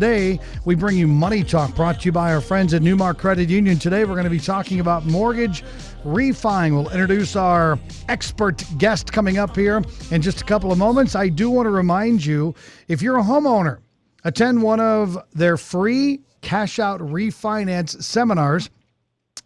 Today, we bring you Money Talk, brought to you by our friends at NuMark Credit Union. Today, we're going to be talking about mortgage refining. We'll introduce our expert guest coming up here in just a couple of moments. I do want to remind you, if you're a homeowner, attend one of their free cash-out refinance seminars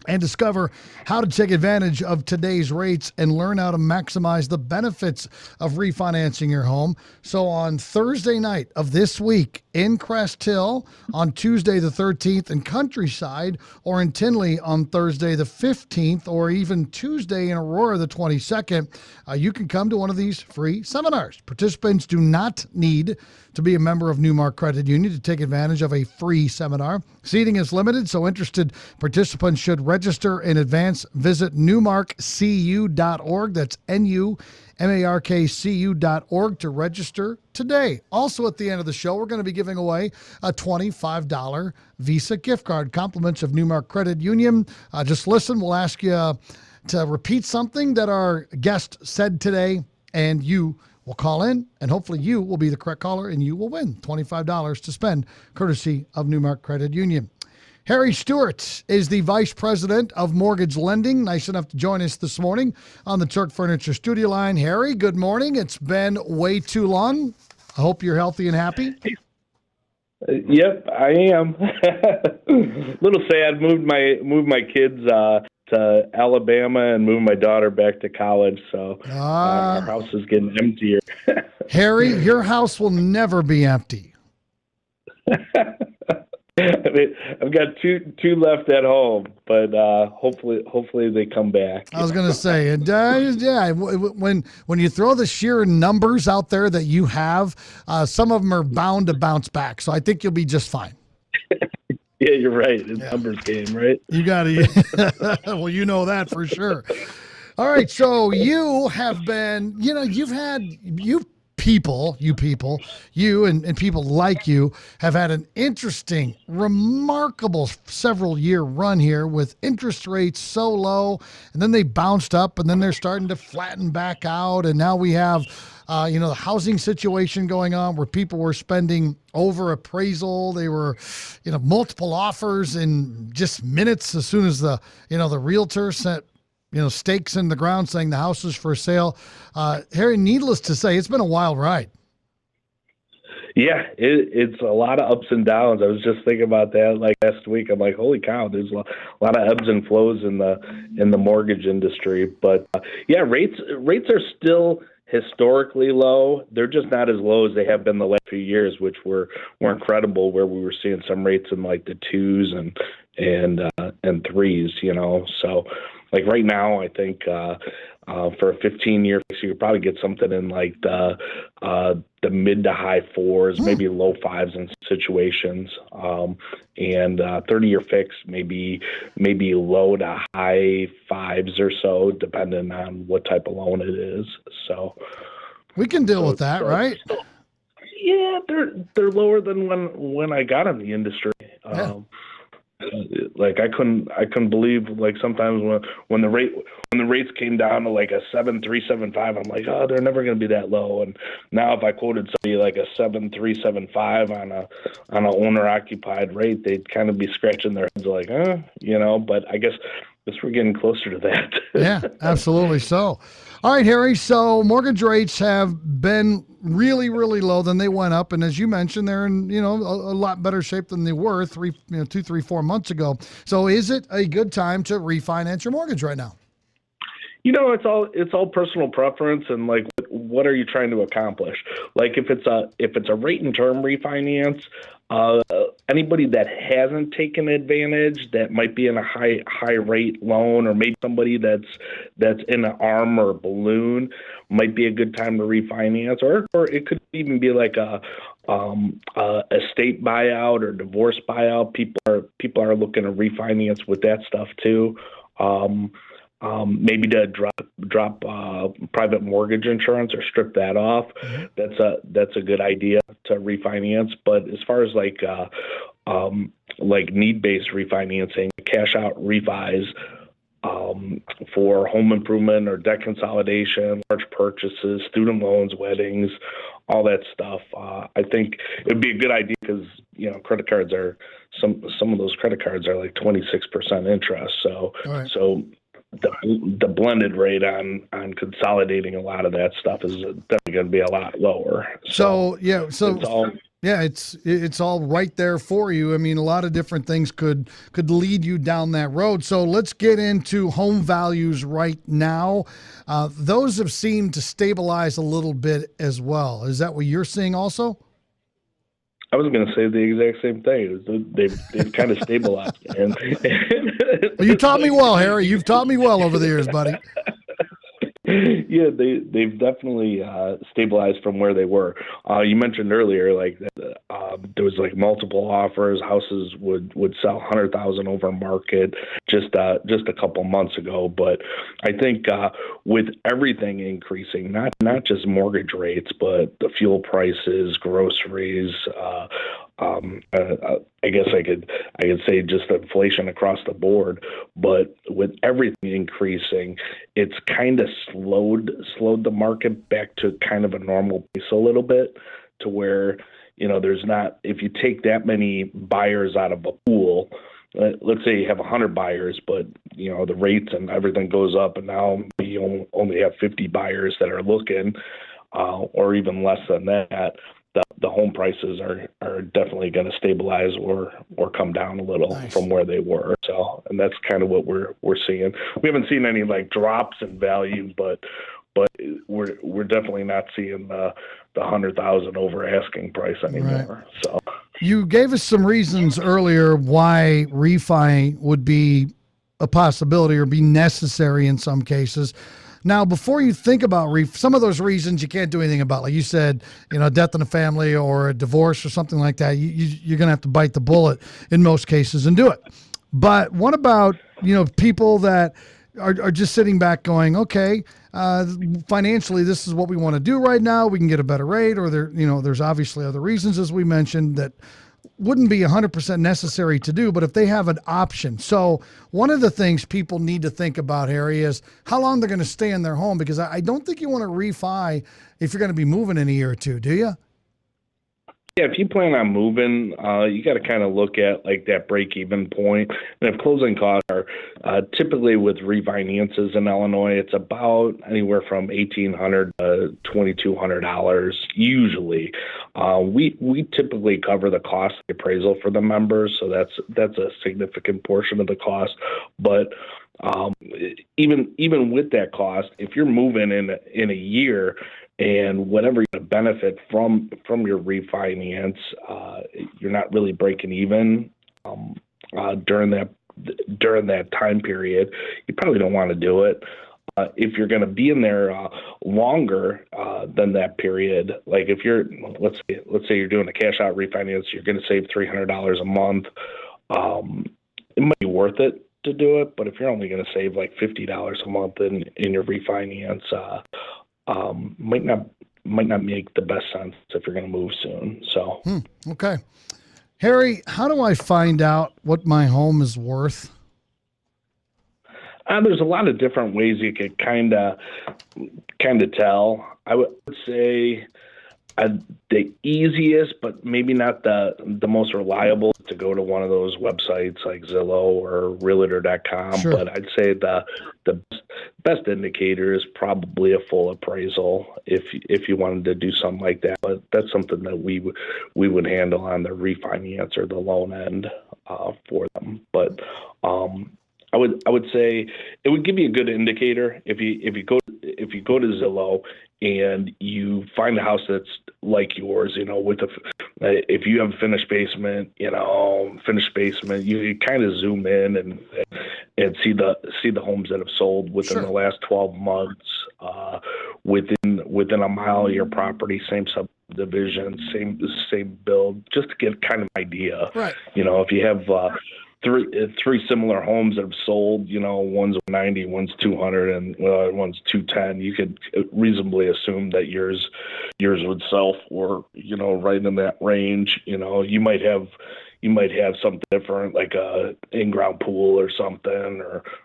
and discover how to take advantage of today's rates and learn how to maximize the benefits of refinancing your home. So on Thursday night of this week in Crest Hill, on Tuesday the 13th in Countryside, or in Tinley on Thursday the 15th, or even Tuesday in Aurora the 22nd, you can come to one of these free seminars. Participants do not need to be a member of NuMark Credit Union to take advantage of a free seminar. Seating is limited, so interested participants should register in advance. Visit NuMarkCU.org. That's NuMarkCU.org to register today. Also, at the end of the show, we're going to be giving away a $25 Visa gift card, compliments of NuMark Credit Union. Just listen. We'll ask you to repeat something that our guest said today, and you will call in, and hopefully you will be the correct caller, and you will win $25 to spend, courtesy of NuMark Credit Union. Harry Stewart is the Vice President of Mortgage Lending. Nice enough to join us this morning on the Turk Furniture Studio line. Harry, good morning. It's been way too long. I hope you're healthy and happy. Yep, I am. Little sad. Moved my kids to Alabama and moved my daughter back to college. So our house is getting emptier. Harry, your house will never be empty. I mean, I've got two left at home, but hopefully they come back. I was going to say, and when you throw the sheer numbers out there that you have, some of them are bound to bounce back. So I think you'll be just fine. Yeah, you're right. It's numbers game, right? You got to. Well, you know that for sure. All right, so you have been, you and people like you have had an interesting, remarkable several-year run here with interest rates so low, and then they bounced up, and then they're starting to flatten back out, and now we have the housing situation going on where people were spending over appraisal. They were, multiple offers in just minutes as soon as the realtor sent, stakes in the ground saying the house is for sale. Harry, needless to say, it's been a wild ride. Yeah, it's a lot of ups and downs. I was just thinking about that like last week. I'm like, holy cow, there's a lot of ebbs and flows in the mortgage industry. But rates are still historically low. They're just not as low as they have been the last few years, which were incredible, where we were seeing some rates in like the 2s and 3s, So like right now, I think for a 15-year fix, you could probably get something in like the mid to high 4s, maybe low 5s in situations, and 30-year fix maybe low to high 5s or so, depending on what type of loan it is. So we can deal with that, right? Yeah, they're lower than when I got in the industry. Like I couldn't believe, like, sometimes when the rates came down to like a 7.375, I'm like, oh, they're never going to be that low. And now if I quoted somebody like a 7.375 on a owner occupied rate, they'd kind of be scratching their heads like, But I guess we're getting closer to that. Yeah, absolutely. So, all right, Harry. So mortgage rates have been really, really low. Then they went up, and as you mentioned, they're in a lot better shape than they were 2, 3, 4 months ago. So, is it a good time to refinance your mortgage right now? It's all personal preference, and like, what are you trying to accomplish? Like, if it's a rate and term refinance, anybody that hasn't taken advantage, that might be in a high rate loan, or maybe somebody that's in an ARM or balloon, might be a good time to refinance, or it could even be like a estate buyout or divorce buyout. People are looking to refinance with that stuff too. Maybe to drop private mortgage insurance or strip that off. That's a good idea to refinance. But as far as like need-based refinancing, cash out refis for home improvement or debt consolidation, large purchases, student loans, weddings, all that stuff. I think it'd be a good idea because credit cards are some of those credit cards are like 26% interest. So All right. so the blended rate on consolidating a lot of that stuff is definitely going to be a lot lower. So it's all. yeah, it's all right there for you. I mean, a lot of different things could lead you down that road. So let's get into home values right now. Those have seemed to stabilize a little bit as well. Is that what you're seeing also? I was going to say the exact same thing. They've kind of stabilized. And Well, you taught me well, Harry. You've taught me well over the years, buddy. Yeah, they've definitely stabilized from where they were. You mentioned earlier, like there was like multiple offers. Houses would sell 100,000 over market just a couple months ago. But I think with everything increasing, not just mortgage rates, but the fuel prices, groceries. I guess I could say just inflation across the board, but with everything increasing, it's kind of slowed the market back to kind of a normal pace a little bit, to where there's not, if you take that many buyers out of a pool. Let's say you have 100 buyers, but the rates and everything goes up, and now you only have 50 buyers that are looking, or even less than that. The home prices are definitely going to stabilize or come down a little from where they were. So, and that's kind of what we're seeing. We haven't seen any like drops in value, but we're definitely not seeing the 100,000 over asking price anymore. Right. So you gave us some reasons earlier why refi would be a possibility or be necessary in some cases. Now, before you think about some of those reasons you can't do anything about, like you said, death in the family or a divorce or something like that, you're going to have to bite the bullet in most cases and do it. But what about, people that are just sitting back going, okay, financially, this is what we want to do right now. We can get a better rate, or there's obviously other reasons, as we mentioned, that wouldn't be 100% necessary to do, but if they have an option. So one of the things people need to think about, Harry, is how long they're going to stay in their home, because I don't think you want to refi if you're going to be moving in a year or two, do you? Yeah, if you plan on moving, you got to kind of look at like that break-even point. And if closing costs are typically with refinances in Illinois, it's about anywhere from $1,800 to $2,200 usually. We typically cover the cost of the appraisal for the members, so that's a significant portion of the cost. But even with that cost, if you're moving in a year, and whatever you benefit from your refinance, you're not really breaking even during that time period. You probably don't want to do it. If you're going to be in there longer than that period, like if you're let's say you're doing a cash out refinance, you're going to save $300 a month. It might be worth it to do it, but if you're only going to save like $50 a month in your refinance, might not make the best sense if you're going to move soon. So, okay. Harry, how do I find out what my home is worth? There's a lot of different ways you could kind of tell. I would say the easiest, but maybe not the most reliable, to go to one of those websites like Zillow or Realtor.com. Sure. But I'd say the best indicator is probably a full appraisal if you wanted to do something like that. But that's something that we would handle on the refinance or the loan end for them. But I would say it would give you a good indicator if you go to Zillow and you find a house that's like yours, if you have a finished basement, you kind of zoom in and see the homes that have sold within Sure. the last 12 months, within a mile of your property, same subdivision, same build, just to get kind of an idea. Right. If you have three similar homes that have sold, one's 90, one's 200, and one's 210, you could reasonably assume that yours would sell for, right in that range. You might have something different, like a in-ground pool or something,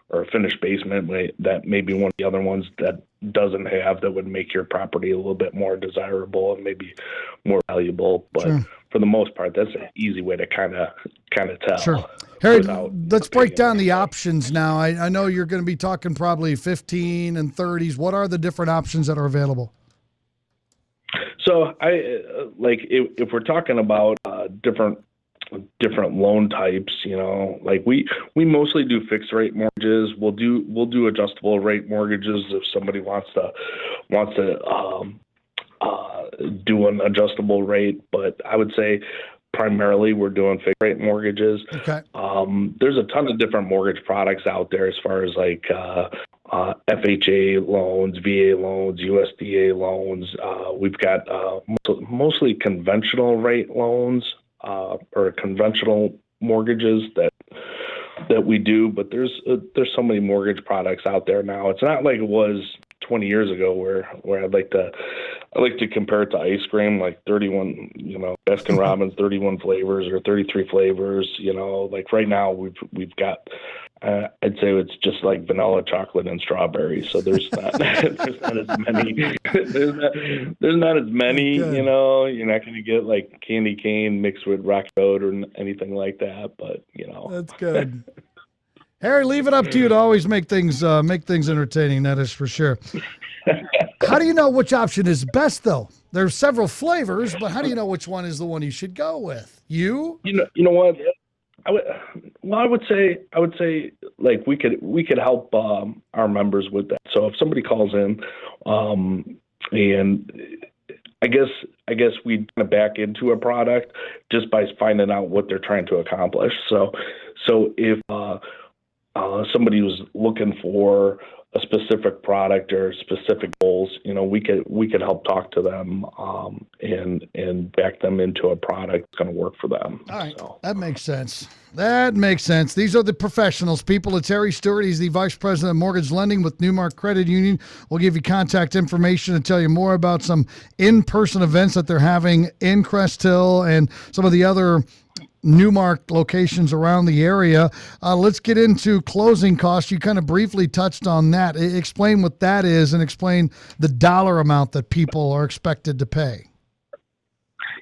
or a finished basement that maybe one of the other ones that doesn't have that would make your property a little bit more desirable and maybe more valuable. But Sure. for the most part, that's an easy way to kind of tell. Sure. Harry, without let's break paying down the anything. options now. I know you're going to be talking probably 15 and 30s. What are the different options that are available? So I like if we're talking about different loan types, like we mostly do fixed rate mortgages. We'll do adjustable rate mortgages if somebody wants to do an adjustable rate. But I would say primarily we're doing fixed rate mortgages. Okay. There's a ton of different mortgage products out there as far as like FHA loans, VA loans, USDA loans. We've got mostly conventional rate loans or conventional mortgages that we do, but there's so many mortgage products out there now. It's not like it was 20 years ago where I like to compare it to ice cream, like 31, Baskin Robbins 31 flavors or 33 flavors. Like right now we've got I'd say it's just like vanilla, chocolate, and strawberry. So there's not as many. There's not as many. Good. You're not going to get like candy cane mixed with rock road or anything like that. But That's good. Harry, leave it up to you to always make things entertaining. That is for sure. How do you know which option is best, though? There's several flavors, but how do you know which one is the one you should go with? You know what? I would say like we could help our members with that. So if somebody calls in, and I guess we kind of back into a product just by finding out what they're trying to accomplish. So if somebody was looking for a specific product or specific goals, we could help talk to them and back them into a product that's going to work for them. All right. So. That makes sense. These are the professionals. People, it's Harry Stewart. He's the Vice President of Mortgage Lending with NuMark Credit Union. We'll give you contact information and tell you more about some in-person events that they're having in Crest Hill and some of the other NuMark locations around the area. Let's get into closing costs. You kind of briefly touched on that. Explain what that is and explain the dollar amount that people are expected to pay.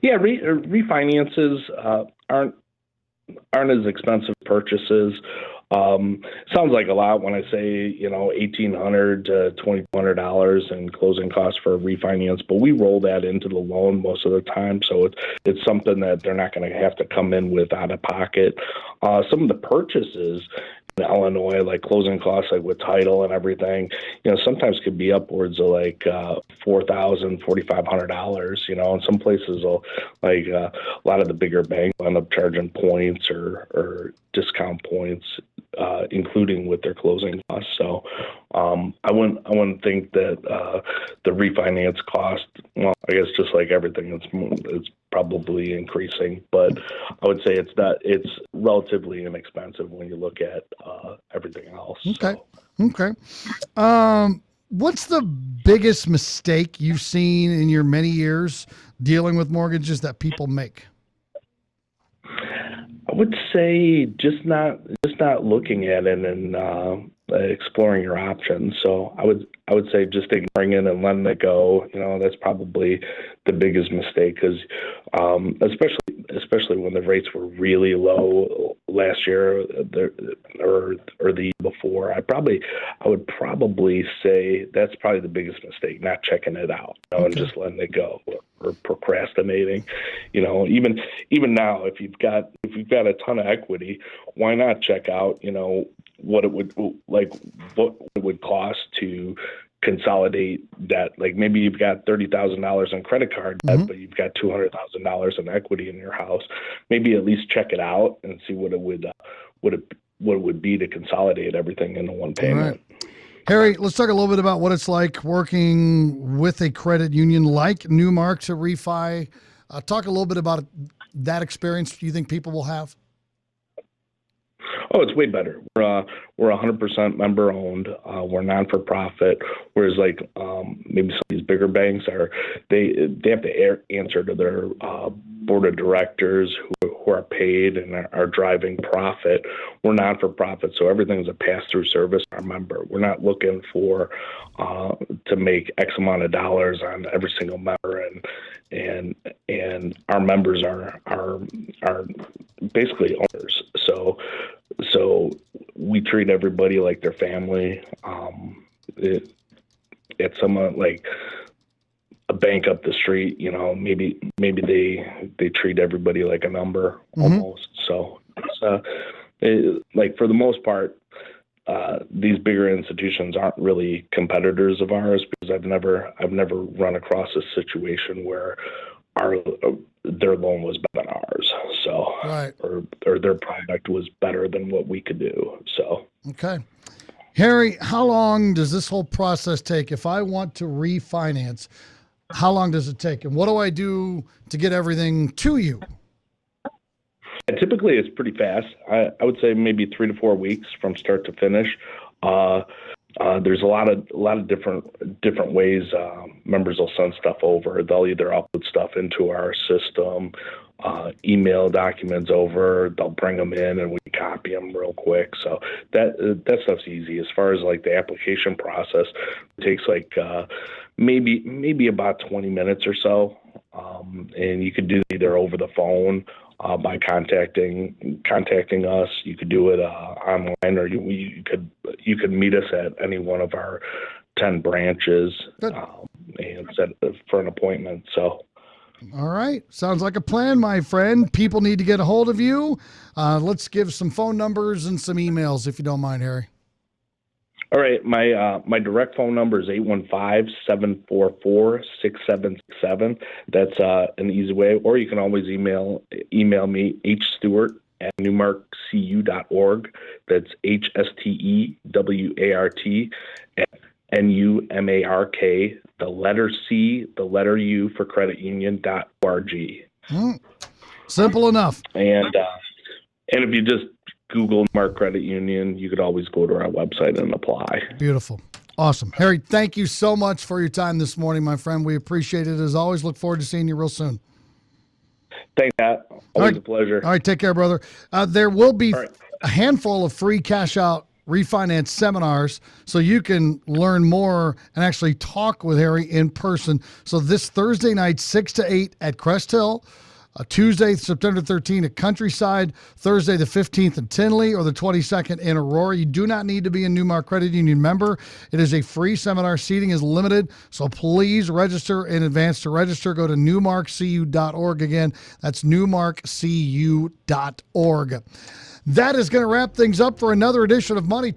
Yeah, refinances aren't as expensive purchases. Sounds like a lot when I say $1,800 to $2,200 in closing costs for a refinance, but we roll that into the loan most of the time, so it's something that they're not going to have to come in with out of pocket. Some of the purchases in Illinois, like closing costs, like with title and everything, sometimes could be upwards of like $4,000, $4,500. And some places will, like a lot of the bigger banks will end up charging points or discount points, including with their closing costs. So I wouldn't think that the refinance cost, well, I guess just like everything, it's probably increasing, but I would say it's relatively inexpensive when you look at everything else. Okay. So. Okay. What's the biggest mistake you've seen in your many years dealing with mortgages that people make? I would say just not looking at it and exploring your options. So I would say just ignoring it and letting it go. That's probably the biggest mistake, because especially when the rates were really low last year or the year before. I would probably say that's probably the biggest mistake, not checking it out, and just letting it go or procrastinating. Even now, if you've got a ton of equity, why not check out what it would cost to consolidate that. Like maybe you've got $30,000 in credit card debt, but you've got $200,000 in equity in your house. Maybe at least check it out and see what it would be to consolidate everything into one payment. Right. Harry, let's talk a little bit about what it's like working with a credit union like NuMark to refi. Talk a little bit about that experience you think people will have. Oh, it's way better. We're 100% member owned. We're non-for-profit. Whereas maybe some of these bigger banks they have to answer to their board of directors who are paid and are driving profit. We're not for profit, so everything's a pass-through service to our member. We're not looking for to make X amount of dollars on every single member, and our members are basically owners. So we treat everybody like their family. It's somewhat like a bank up the street, maybe they treat everybody like a number almost. So it's like for the most part, these bigger institutions aren't really competitors of ours, because I've never run across a situation where their loan was better than ours. So right. or their product was better than what we could do. So okay. Harry, how long does this whole process take? If I want to refinance, how long does it take? And what do I do to get everything to you? Typically, it's pretty fast. I would say maybe 3 to 4 weeks from start to finish. There's a lot of different ways members will send stuff over. They'll either upload stuff into our system, email documents over. They'll bring them in, and we copy them real quick. So that stuff's easy. As far as like the application process, it takes like maybe about 20 minutes or so, and you could do it either over the phone. By contacting us. You could do it online, or you could meet us at any one of our 10 branches and set for an appointment. So, all right, sounds like a plan, my friend. People need to get a hold of you. Let's give some phone numbers and some emails, if you don't mind, Harry. All right, my direct phone number is 815-744-6767. That's an easy way, or you can always email me, hstewart@numarkcu.org. That's HSTEWART@NUMARK, the letter C, the letter U for creditunion.org. Simple enough. And if you just Google NuMark Credit Union, you could always go to our website and apply. Beautiful. Awesome. Harry, thank you so much for your time this morning, my friend. We appreciate it as always. Look forward to seeing you real soon. Thanks, Pat. Always a pleasure. All right. Take care, brother. There will be a handful of free cash out refinance seminars, so you can learn more and actually talk with Harry in person. So this Thursday night, 6 to 8 at Crest Hill, Tuesday, September 13th at Countryside, Thursday the 15th in Tinley, or the 22nd in Aurora. You do not need to be a NuMark Credit Union member. It is a free seminar. Seating is limited, so please register in advance. To register, go to numarkcu.org. Again, that's numarkcu.org. That is going to wrap things up for another edition of Money Talk.